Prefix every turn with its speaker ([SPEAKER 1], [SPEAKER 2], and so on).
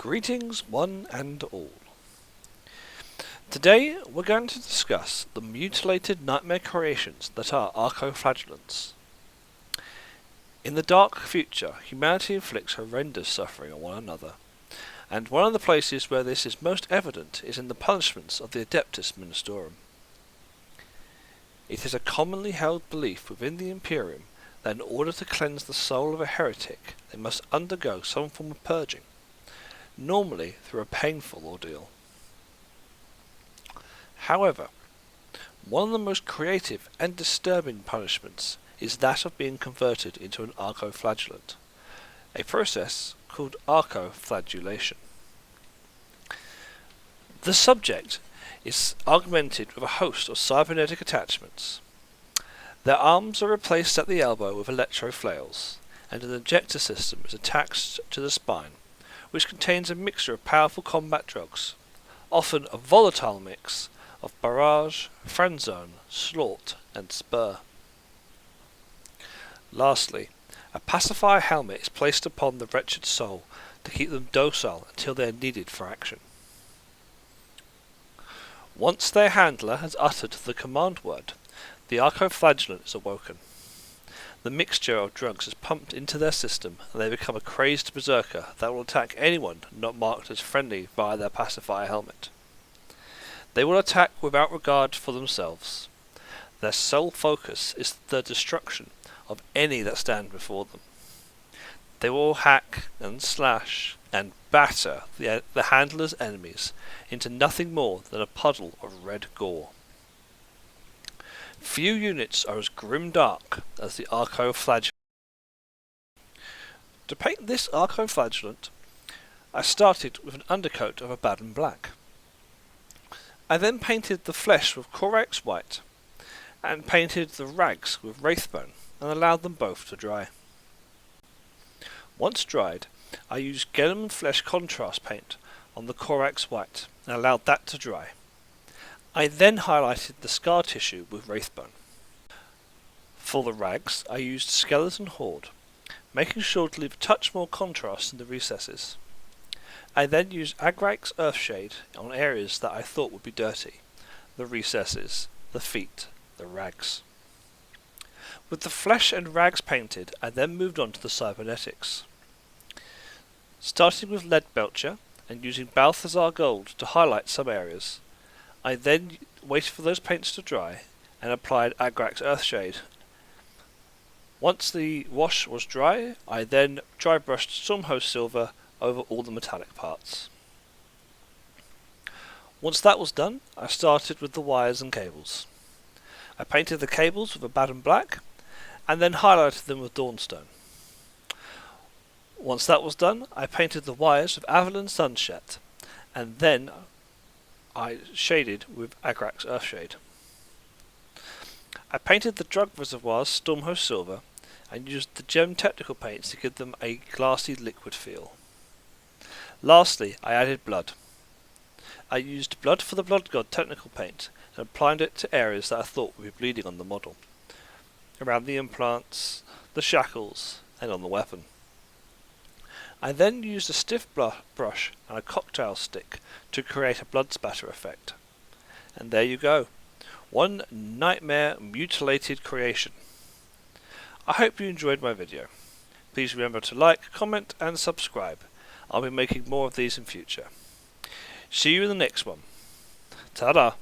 [SPEAKER 1] Greetings one and all. Today we're going to discuss the mutilated nightmare creations that are Arco-flagellants. In the dark future, humanity inflicts horrendous suffering on one another, and one of the places where this is most evident is in the punishments of the Adeptus Ministorum. It is a commonly held belief within the Imperium that in order to cleanse the soul of a heretic, they must undergo some form of purging, normally through a painful ordeal. However, one of the most creative and disturbing punishments is that of being converted into an arco-flagellant, a process called arco-flagellation. The subject is augmented with a host of cybernetic attachments. Their arms are replaced at the elbow with electro-flails, and an ejector system is attached to the spine, which contains a mixture of powerful combat drugs, often a volatile mix of barrage, friendzone, slort, and spur. Lastly, a pacifier helmet is placed upon the wretched soul to keep them docile until they are needed for action. Once their handler has uttered the command word, the arco-flagellant is awoken. The mixture of drugs is pumped into their system, and they become a crazed berserker that will attack anyone not marked as friendly via their pacifier helmet. They will attack without regard for themselves. Their sole focus is the destruction of any that stand before them. They will hack and slash and batter the handler's enemies into nothing more than a puddle of red gore. Few units are as grim-dark as the Arco-flagellant. To paint this Arco-flagellant, I started with an undercoat of Abaddon black. I then painted the flesh with Corax white, and painted the rags with Wraithbone, and allowed them both to dry. Once dried, I used Genom flesh contrast paint on the Corax white, and allowed that to dry. I then highlighted the scar tissue with Wraithbone. For the rags, I used Skeleton Horde, making sure to leave a touch more contrast in the recesses. I then used Agrax Earthshade on areas that I thought would be dirty, the recesses, the feet, the rags. With the flesh and rags painted, I then moved on to the Cybernetics. Starting with Leadbelcher and using Balthazar Gold to highlight some areas, I then waited for those paints to dry and applied Agrax Earthshade. Once the wash was dry, I then dry brushed Stormhost Silver over all the metallic parts. Once that was done, I started with the wires and cables. I painted the cables with Abaddon black and then highlighted them with Dawnstone. Once that was done, I painted the wires with Avalon Sunset, and then I shaded with Agrax Earthshade. I painted the drug reservoirs Stormhost Silver and used the gem technical paints to give them a glassy liquid feel. Lastly, I added blood. I used blood for the Blood God technical paint and applied it to areas that I thought would be bleeding on the model, around the implants, the shackles, and on the weapon. I then used a stiff brush and a cocktail stick to create a blood spatter effect. And there you go, one nightmare mutilated creation. I hope you enjoyed my video. Please remember to like, comment and subscribe. I'll be making more of these in future. See you in the next one. Ta-da!